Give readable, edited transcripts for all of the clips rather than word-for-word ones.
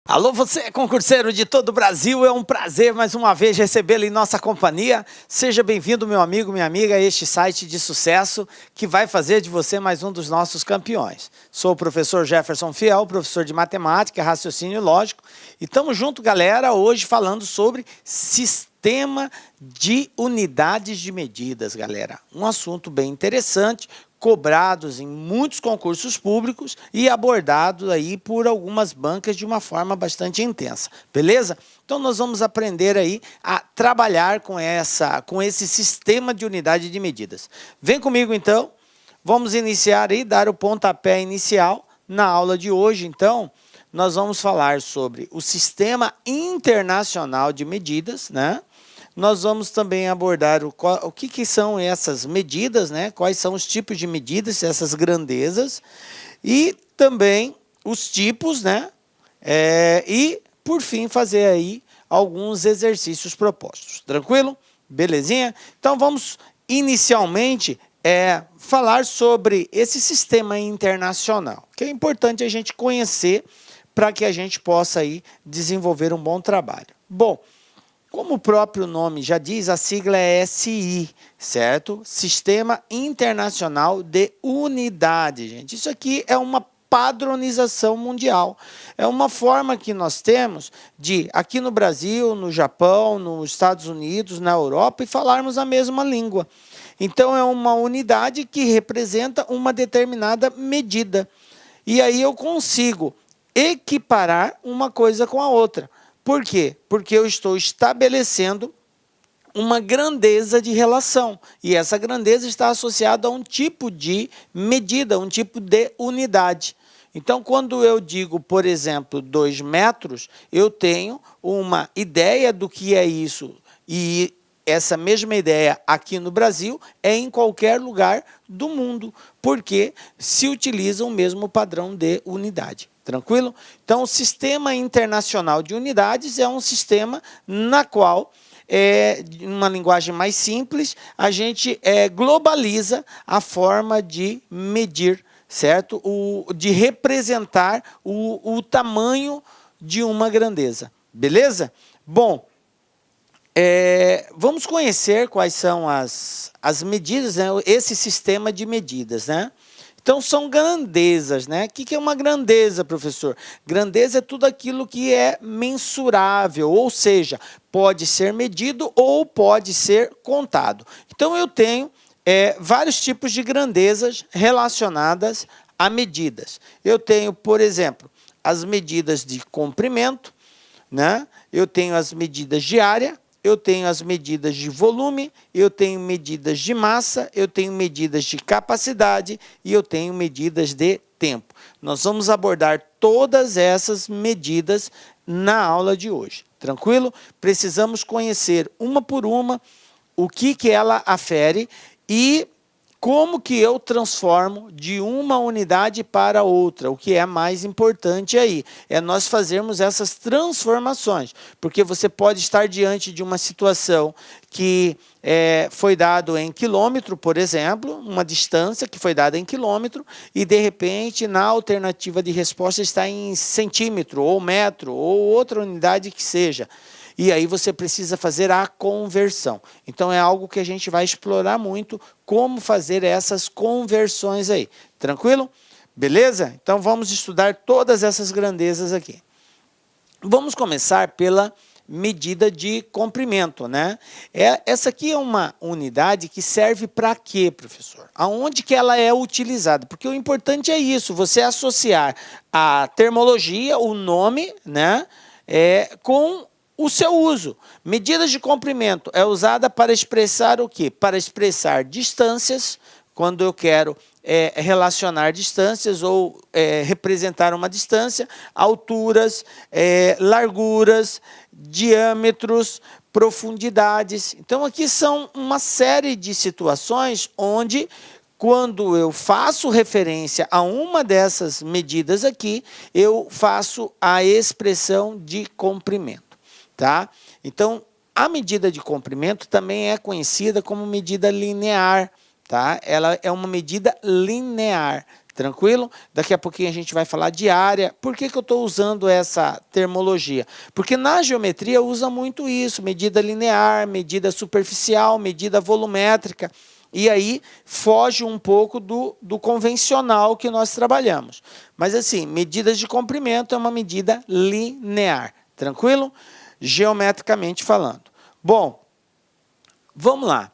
Alô, você, concurseiro de todo o Brasil, é um prazer mais uma vez recebê-lo em nossa companhia. Seja bem-vindo, meu amigo, minha amiga, a este site de sucesso que vai fazer de você mais um dos nossos campeões. Sou o professor Jefferson Fiel, professor de matemática, raciocínio lógico, e estamos junto, galera, hoje falando sobre sistema de unidades de medidas, galera. Um assunto bem interessante, cobrados em muitos concursos públicos e abordados aí por algumas bancas de uma forma bastante intensa, beleza? Então nós vamos aprender aí a trabalhar com esse sistema de unidade de medidas. Vem comigo então, vamos iniciar aí, dar o pontapé inicial na aula de hoje. Então, nós vamos falar sobre o Sistema Internacional de Medidas, né? Nós vamos também abordar o que são essas medidas, né? Quais são os tipos de medidas, essas grandezas, e também os tipos, né? E, por fim, fazer aí alguns exercícios propostos. Tranquilo? Belezinha? Então, vamos inicialmente falar sobre esse sistema internacional, que é importante a gente conhecer para que a gente possa aí desenvolver um bom trabalho. Bom, como o próprio nome já diz, a sigla é SI, certo? Sistema Internacional de Unidade, gente. Isso aqui é uma padronização mundial. É uma forma que nós temos de, aqui no Brasil, no Japão, nos Estados Unidos, na Europa, e falarmos a mesma língua. Então, é uma unidade que representa uma determinada medida. E aí eu consigo equiparar uma coisa com a outra. Por quê? Porque eu estou estabelecendo uma grandeza de relação. E essa grandeza está associada a um tipo de medida, um tipo de unidade. Então, quando eu digo, por exemplo, 2 metros, eu tenho uma ideia do que é isso. E essa mesma ideia aqui no Brasil é em qualquer lugar do mundo, porque se utiliza o mesmo padrão de unidade. Tranquilo? Então, o Sistema Internacional de Unidades é um sistema na qual, uma linguagem mais simples, a gente globaliza a forma de medir, certo? De representar o tamanho de uma grandeza. Beleza? Bom, vamos conhecer quais são as medidas, né? Esse sistema de medidas, né? Então, são grandezas, né? O que é uma grandeza, professor? Grandeza é tudo aquilo que é mensurável, ou seja, pode ser medido ou pode ser contado. Então, eu tenho vários tipos de grandezas relacionadas a medidas. Eu tenho, por exemplo, as medidas de comprimento, né? Eu tenho as medidas de área, eu tenho as medidas de volume, eu tenho medidas de massa, eu tenho medidas de capacidade e eu tenho medidas de tempo. Nós vamos abordar todas essas medidas na aula de hoje. Tranquilo? Precisamos conhecer uma por uma o que ela afere e como que eu transformo de uma unidade para outra. O que é mais importante aí é nós fazermos essas transformações, porque você pode estar diante de uma situação que foi dado em quilômetro, por exemplo, uma distância que foi dada em quilômetro, e de repente na alternativa de resposta está em centímetro, ou metro, ou outra unidade que seja. E aí você precisa fazer a conversão. Então, é algo que a gente vai explorar muito, como fazer essas conversões aí. Tranquilo? Beleza? Então, vamos estudar todas essas grandezas aqui. Vamos começar pela medida de comprimento, né? Essa aqui é uma unidade que serve para quê, professor? Aonde que ela é utilizada? Porque o importante é isso, você associar a termologia, o nome, né? Com o seu uso. Medidas de comprimento é usada para expressar o quê? Para expressar distâncias, quando eu quero relacionar distâncias ou representar uma distância, alturas, larguras, diâmetros, profundidades. Então, aqui são uma série de situações onde, quando eu faço referência a uma dessas medidas aqui, eu faço a expressão de comprimento. Tá? Então, a medida de comprimento também é conhecida como medida linear. Tá? Ela é uma medida linear. Tranquilo? Daqui a pouquinho a gente vai falar de área. Por que eu estou usando essa termologia? Porque na geometria usa muito isso, medida linear, medida superficial, medida volumétrica. E aí foge um pouco do convencional que nós trabalhamos. Mas assim, medidas de comprimento é uma medida linear. Tranquilo? Geometricamente falando. Bom, vamos lá.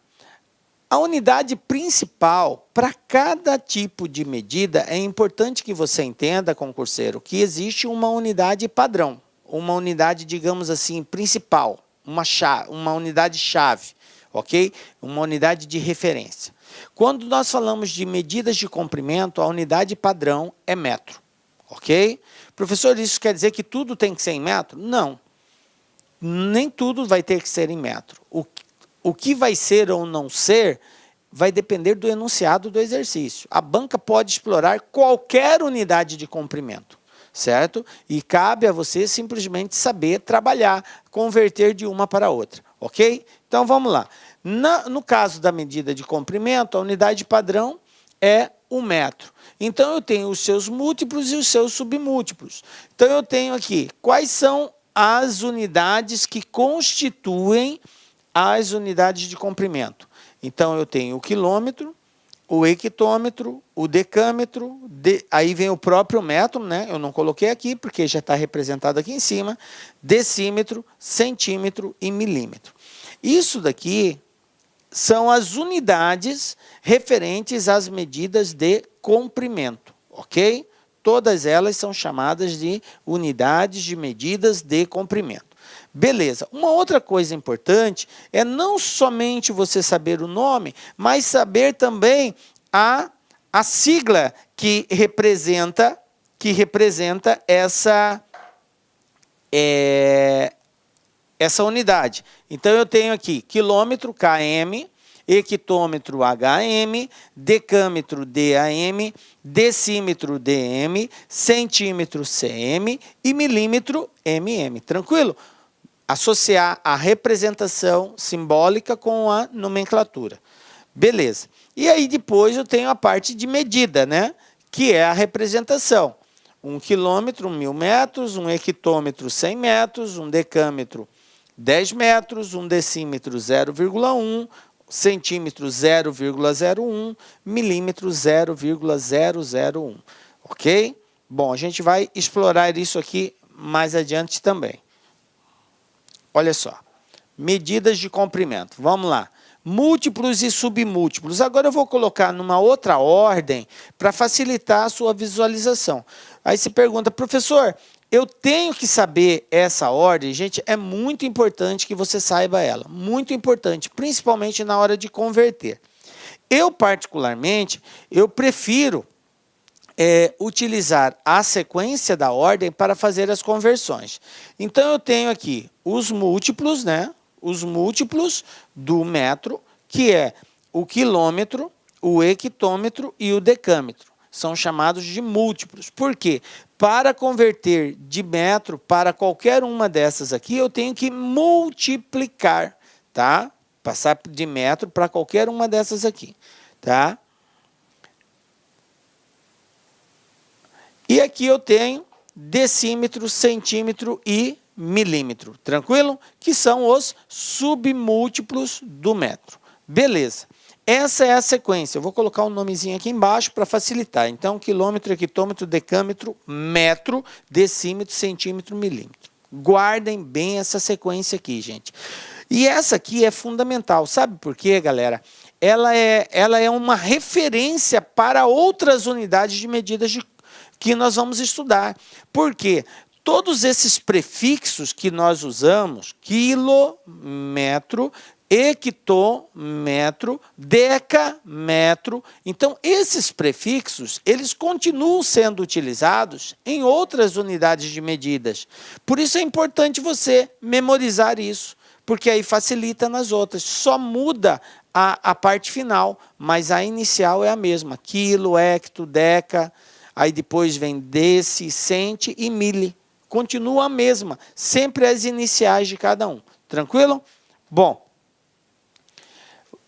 A unidade principal, para cada tipo de medida, é importante que você entenda, concurseiro, que existe uma unidade padrão, uma unidade, digamos assim, principal, uma unidade chave, ok? Uma unidade de referência. Quando nós falamos de medidas de comprimento, a unidade padrão é metro, ok? Professor, isso quer dizer que tudo tem que ser em metro? Não, nem tudo vai ter que ser em metro. O que vai ser ou não ser vai depender do enunciado do exercício. A banca pode explorar qualquer unidade de comprimento, certo? E cabe a você simplesmente saber trabalhar, converter de uma para outra, ok? Então vamos lá. No caso da medida de comprimento, a unidade padrão é o metro. Então eu tenho os seus múltiplos e os seus submúltiplos. Então eu tenho aqui quais são as unidades que constituem as unidades de comprimento. Então, eu tenho o quilômetro, o hectômetro, o decâmetro, aí vem o próprio metro, né? Eu não coloquei aqui porque já está representado aqui em cima, decímetro, centímetro e milímetro. Isso daqui são as unidades referentes às medidas de comprimento, ok? Todas elas são chamadas de unidades de medidas de comprimento. Beleza. Uma outra coisa importante é não somente você saber o nome, mas saber também a sigla que representa essa unidade. Então, eu tenho aqui quilômetro, km, hectômetro, hm, decâmetro, dam, decímetro, dm, centímetro, cm e milímetro, mm. Tranquilo? Associar a representação simbólica com a nomenclatura. Beleza. E aí depois eu tenho a parte de medida, né? Que é a representação. 1 quilômetro, 1000 metros, um hectômetro, 100 metros, um decâmetro, 10 metros, um decímetro, 0,1, centímetro, 0,01, milímetro, 0,001. Ok? Bom, a gente vai explorar isso aqui mais adiante também. Olha só, medidas de comprimento. Vamos lá. Múltiplos e submúltiplos. Agora eu vou colocar numa outra ordem para facilitar a sua visualização. Aí você pergunta, professor, eu tenho que saber essa ordem? Gente, é muito importante que você saiba ela. Muito importante, principalmente na hora de converter. Eu, particularmente, eu prefiro utilizar a sequência da ordem para fazer as conversões. Então, eu tenho aqui os múltiplos, né? Os múltiplos do metro, que é o quilômetro, o hectômetro e o decâmetro. São chamados de múltiplos. Por quê? Para converter de metro para qualquer uma dessas aqui, eu tenho que multiplicar, tá? Passar de metro para qualquer uma dessas aqui, tá? E aqui eu tenho decímetro, centímetro e milímetro, tranquilo? Que são os submúltiplos do metro. Beleza. Essa é a sequência. Eu vou colocar um nomezinho aqui embaixo para facilitar. Então, quilômetro, hectômetro, decâmetro, metro, decímetro, centímetro, milímetro. Guardem bem essa sequência aqui, gente. E essa aqui é fundamental. Sabe por quê, galera? Ela é uma referência para outras unidades de medidas que nós vamos estudar. Por quê? Todos esses prefixos que nós usamos, quilômetro, hectômetro, decâmetro, então esses prefixos, eles continuam sendo utilizados em outras unidades de medidas. Por isso é importante você memorizar isso, porque aí facilita nas outras. Só muda a parte final, mas a inicial é a mesma. Quilo, hecto, deca, aí depois vem deci, centi e mili. Continua a mesma, sempre as iniciais de cada um. Tranquilo? Bom,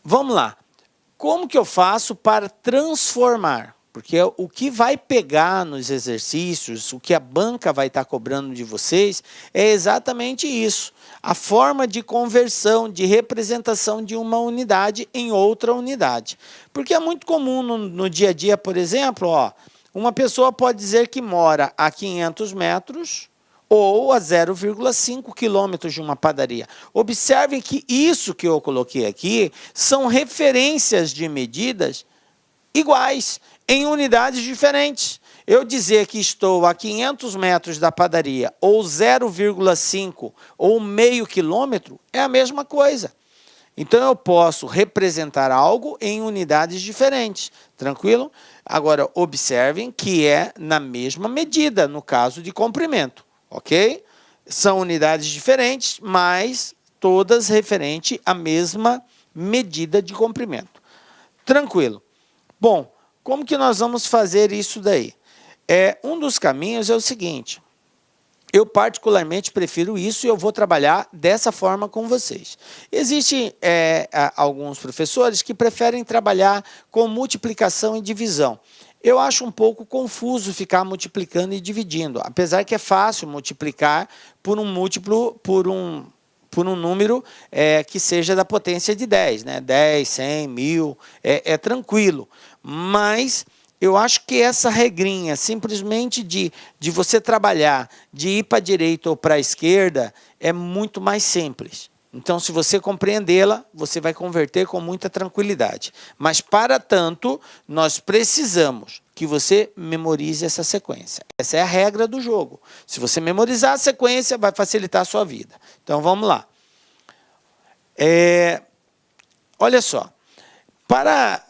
vamos lá. Como que eu faço para transformar? porque o que vai pegar nos exercícios, o que a banca vai estar cobrando de vocês, é exatamente isso. A forma de conversão, de representação de uma unidade em outra unidade. Porque é muito comum no dia a dia, por exemplo, ó, uma pessoa pode dizer que mora a 500 metros ou a 0,5 quilômetros de uma padaria. Observem que isso que eu coloquei aqui são referências de medidas iguais, em unidades diferentes. Eu dizer que estou a 500 metros da padaria, ou 0,5 ou meio quilômetro, é a mesma coisa. Então, eu posso representar algo em unidades diferentes, tranquilo? Agora, observem que é na mesma medida, no caso de comprimento, ok? São unidades diferentes, mas todas referentes à mesma medida de comprimento. Tranquilo. Bom, como que nós vamos fazer isso daí? Um dos caminhos é o seguinte, eu particularmente prefiro isso e eu vou trabalhar dessa forma com vocês. Existem alguns professores que preferem trabalhar com multiplicação e divisão. Eu acho um pouco confuso ficar multiplicando e dividindo, apesar que é fácil multiplicar por um múltiplo, por um número que seja da potência de 10, né? 10, 100, 1000, é tranquilo. Mas eu acho que essa regrinha, simplesmente de você trabalhar, de ir para a direita ou para a esquerda, é muito mais simples. Então, se você compreendê-la, você vai converter com muita tranquilidade. Mas, para tanto, nós precisamos que você memorize essa sequência. Essa é a regra do jogo. Se você memorizar a sequência, vai facilitar a sua vida. Então, vamos lá. Olha só, para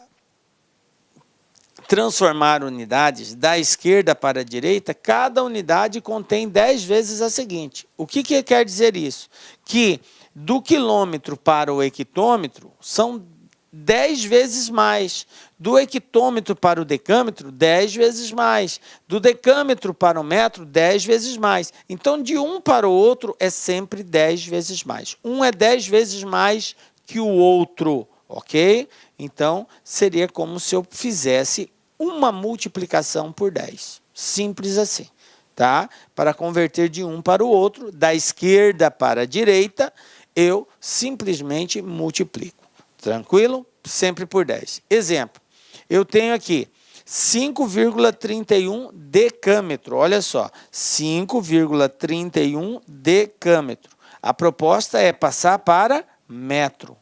transformar unidades da esquerda para a direita, cada unidade contém 10 vezes a seguinte. O que quer dizer isso? Que do quilômetro para o hectômetro são 10 vezes mais. Do hectômetro para o decâmetro, 10 vezes mais. Do decâmetro para o metro, 10 vezes mais. Então, de um para o outro é sempre 10 vezes mais. Um é 10 vezes mais que o outro, ok? Então, seria como se eu fizesse uma multiplicação por 10. Simples assim, tá? Para converter de um para o outro, da esquerda para a direita, eu simplesmente multiplico. Tranquilo? Sempre por 10. Exemplo, eu tenho aqui 5,31 decâmetro. Olha só, 5,31 decâmetro. A proposta é passar para metro.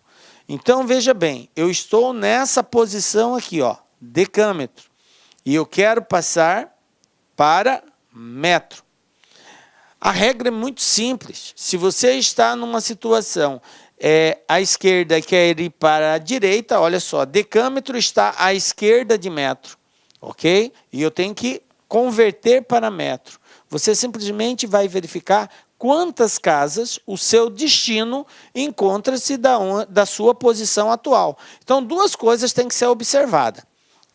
Então, veja bem, eu estou nessa posição aqui, ó, decâmetro. E eu quero passar para metro. A regra é muito simples. Se você está numa situação, à esquerda quer ir para a direita, olha só, decâmetro está à esquerda de metro, ok? E eu tenho que converter para metro. Você simplesmente vai verificar quantas casas o seu destino encontra-se da sua posição atual. Então, duas coisas têm que ser observadas.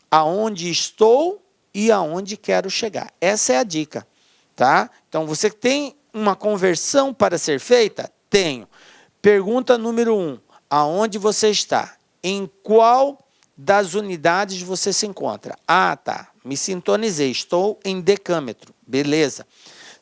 Aonde estou e aonde quero chegar. Essa é a dica, tá? Então, você tem uma conversão para ser feita? Tenho. Pergunta número 1. Aonde você está? Em qual das unidades você se encontra? Ah, tá. Me sintonizei. Estou em decâmetro. Beleza.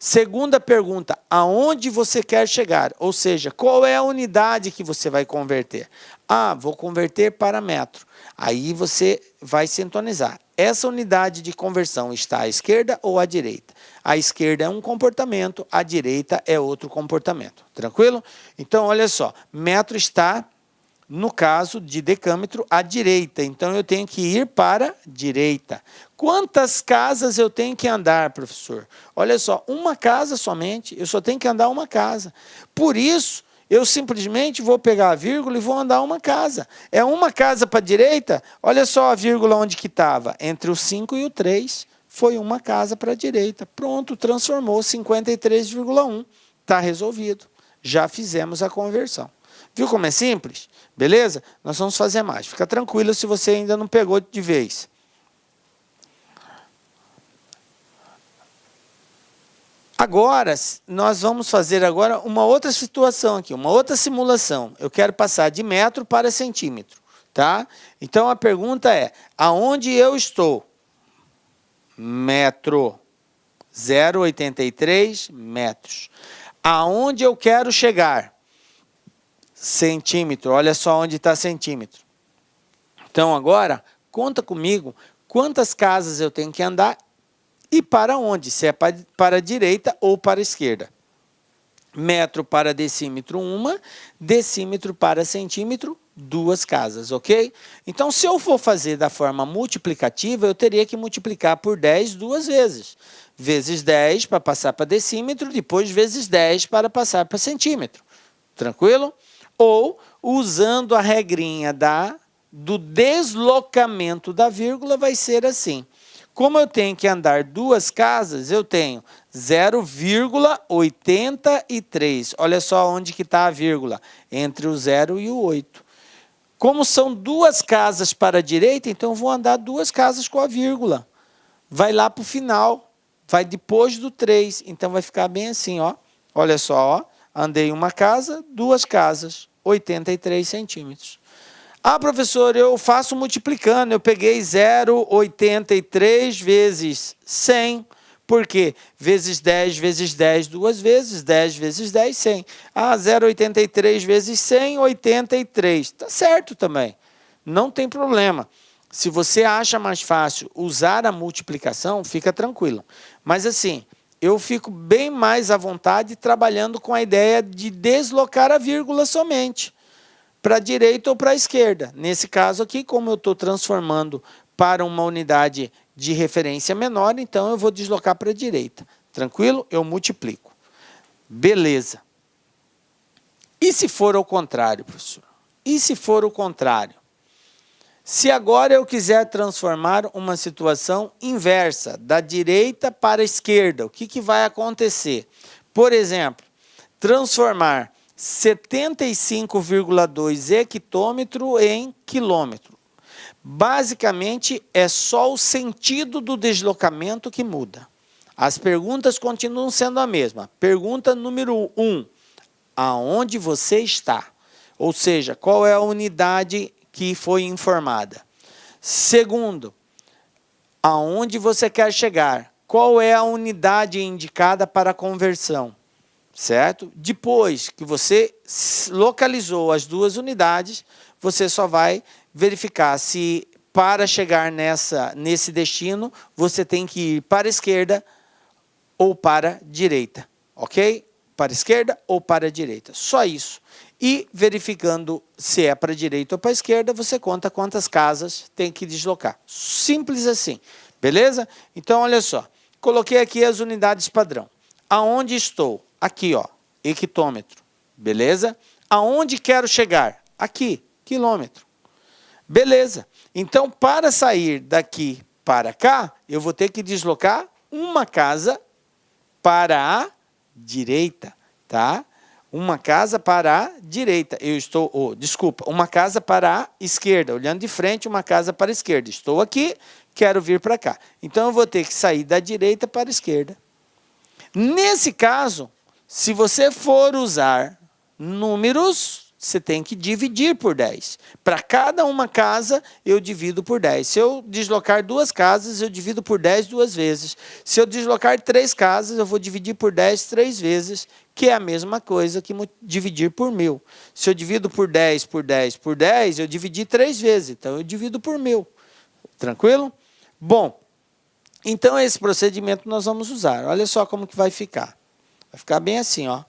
Segunda pergunta, aonde você quer chegar? Ou seja, qual é a unidade que você vai converter? Ah, vou converter para metro. Aí você vai sintonizar. Essa unidade de conversão está à esquerda ou à direita? A esquerda é um comportamento, a direita é outro comportamento. Tranquilo? Então, olha só, metro está, no caso de decâmetro, à direita. Então, eu tenho que ir para a direita. Quantas casas eu tenho que andar, professor? Olha só, uma casa somente, eu só tenho que andar uma casa. Por isso, eu simplesmente vou pegar a vírgula e vou andar uma casa. É uma casa para a direita, olha só a vírgula onde que estava, entre o 5 e o 3, foi uma casa para a direita. Pronto, transformou 53,1, está resolvido. Já fizemos a conversão. Viu como é simples? Beleza? Nós vamos fazer mais. Fica tranquilo se você ainda não pegou de vez. Agora, nós vamos fazer agora uma outra situação aqui, uma outra simulação. Eu quero passar de metro para centímetro, tá? Então, a pergunta é, aonde eu estou? metro. 0,83 metros. Aonde eu quero chegar? Centímetro. Olha só onde está centímetro. Então, agora, conta comigo quantas casas eu tenho que andar e para onde, se é para a direita ou para a esquerda. Metro para decímetro, 1. Decímetro para centímetro, 2 casas, ok? Então, se eu for fazer da forma multiplicativa, eu teria que multiplicar por 10 2 vezes. Vezes 10 para passar para decímetro, depois vezes 10 para passar para centímetro. Tranquilo? Ou, usando a regrinha do deslocamento da vírgula, vai ser assim. Como eu tenho que andar 2 casas, eu tenho 0,83. Olha só onde que está a vírgula, entre o 0 e o 8. Como são 2 casas para a direita, então eu vou andar 2 casas com a vírgula. Vai lá para o final, vai depois do 3. Então vai ficar bem assim, ó. Olha só, ó. Andei 1 casa, 2 casas, 83 centímetros. Ah, professor, eu faço multiplicando. Eu peguei 0,83 vezes 100. Por quê? Vezes 10 vezes 10 2 vezes, 10 vezes 10, 100. Ah, 0,83 vezes 100, 83. Está certo também. Não tem problema. Se você acha mais fácil usar a multiplicação, fica tranquilo. Mas assim, eu fico bem mais à vontade trabalhando com a ideia de deslocar a vírgula somente, para a direita ou para a esquerda. Nesse caso aqui, como eu estou transformando para uma unidade de referência menor, então eu vou deslocar para a direita. Tranquilo? Eu multiplico. Beleza. E se for ao contrário, professor? E se for o contrário? Se agora eu quiser transformar uma situação inversa, da direita para a esquerda, o que vai acontecer? Por exemplo, transformar 75,2 hectômetro em quilômetro. Basicamente, é só o sentido do deslocamento que muda. As perguntas continuam sendo a mesma. Pergunta número 1. Aonde você está? Ou seja, qual é a unidade que foi informada? Segundo, aonde você quer chegar? Qual é a unidade indicada para a conversão? Certo? Depois que você localizou as 2 unidades, você só vai verificar se para chegar nesse destino, você tem que ir para a esquerda ou para a direita, ok? Para a esquerda ou para a direita, só isso. E verificando se é para a direita ou para a esquerda, você conta quantas casas tem que deslocar. Simples assim, beleza? Então, olha só, coloquei aqui as unidades padrão. Aonde estou? Aqui, ó, hectômetro, beleza? Aonde quero chegar? Aqui, quilômetro. Beleza. Então, para sair daqui para cá, eu vou ter que deslocar 1 casa para a direita, tá? 1 casa para a direita. Eu estou, desculpa, 1 casa para a esquerda. Olhando de frente, 1 casa para a esquerda. Estou aqui, quero vir para cá. Então, eu vou ter que sair da direita para a esquerda. Nesse caso, se você for usar números, você tem que dividir por 10. Para cada 1 casa, eu divido por 10. Se eu deslocar 2 casas, eu divido por 10 2 vezes. Se eu deslocar 3 casas, eu vou dividir por 10 3 vezes, que é a mesma coisa que dividir por 1000. Se eu divido por 10, por 10, por 10, eu dividi 3 vezes. Então, eu divido por 1000. Tranquilo? Bom, então esse procedimento nós vamos usar. Olha só como que vai ficar. Vai ficar bem assim, ó.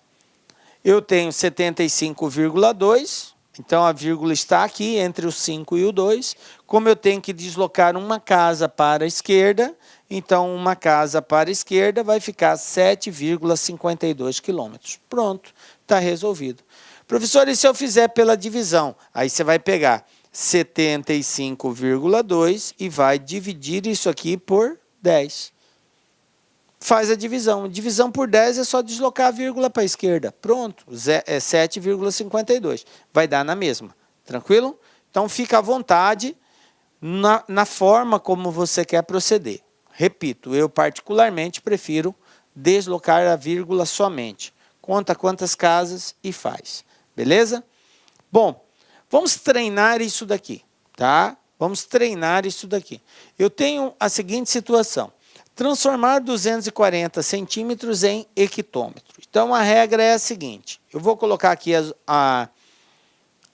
Eu tenho 75,2, então a vírgula está aqui entre o 5 e o 2. Como eu tenho que deslocar 1 casa para a esquerda, então 1 casa para a esquerda vai ficar 7,52 quilômetros. Pronto, está resolvido. Professor, e se eu fizer pela divisão? Aí você vai pegar 75,2 e vai dividir isso aqui por 10. Faz a divisão. Divisão por 10 é só deslocar a vírgula para a esquerda. Pronto, é 7,52. Vai dar na mesma. Tranquilo? Então, fica à vontade na forma como você quer proceder. Repito, eu particularmente prefiro deslocar a vírgula somente. Conta quantas casas e faz. Beleza? Bom, vamos treinar isso daqui, tá? Vamos treinar isso daqui. Eu tenho a seguinte situação. Transformar 240 centímetros em hectômetro. Então, a regra é a seguinte. Eu vou colocar aqui a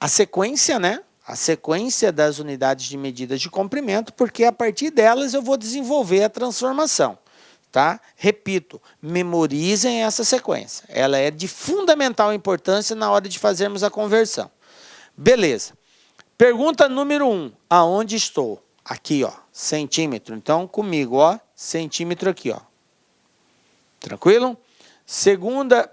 sequência, né? A sequência das unidades de medida de comprimento, porque a partir delas eu vou desenvolver a transformação. Tá? Repito, memorizem essa sequência. Ela é de fundamental importância na hora de fazermos a conversão. Beleza. Pergunta número 1. Aonde estou? Aqui, ó, centímetro. Então, comigo, ó, centímetro aqui, ó. Tranquilo?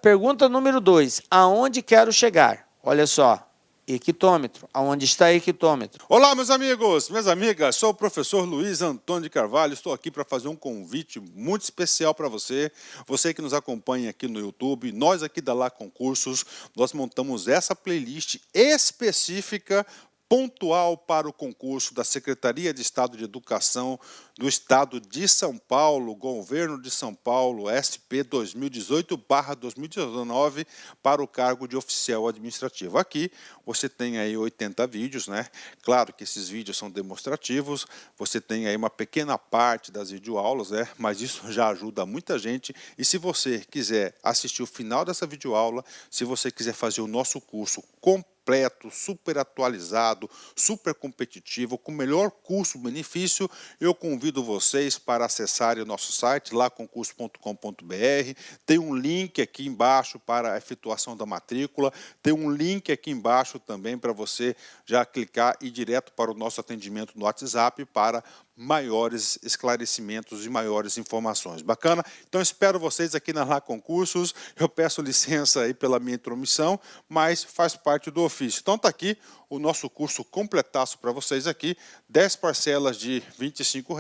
Pergunta número 2. Aonde quero chegar? Olha só. Hectômetro. Aonde está hectômetro? Olá, meus amigos, minhas amigas, sou o professor Luiz Antônio de Carvalho, estou aqui para fazer um convite muito especial para você, você que nos acompanha aqui no YouTube, nós aqui da Lá Concursos, nós montamos essa playlist específica, pontual para o concurso da Secretaria de Estado de Educação do Estado de São Paulo, Governo de São Paulo, SP 2018/2019, para o cargo de oficial administrativo. Aqui você tem aí 80 vídeos, né? Claro que esses vídeos são demonstrativos, você tem aí uma pequena parte das videoaulas, né? Mas isso já ajuda muita gente. E se você quiser assistir o final dessa videoaula, se você quiser fazer o nosso curso completo, super atualizado, super competitivo, com o melhor custo-benefício, eu convido vocês para acessarem o nosso site, laconcurso.com.br. Tem um link aqui embaixo para a efetuação da matrícula, tem um link aqui embaixo também para você já clicar e ir direto para o nosso atendimento no WhatsApp para maiores esclarecimentos e maiores informações. Bacana? Então espero vocês aqui na Lá Concursos. Eu peço licença aí pela minha intromissão, mas faz parte do ofício. Então tá aqui o nosso curso completaço para vocês aqui, 10 parcelas de R$ 25.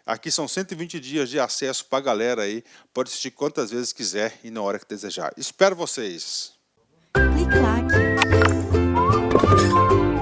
Aqui são 120 dias de acesso para a galera aí, pode assistir quantas vezes quiser e na hora que desejar. Espero vocês! Clique lá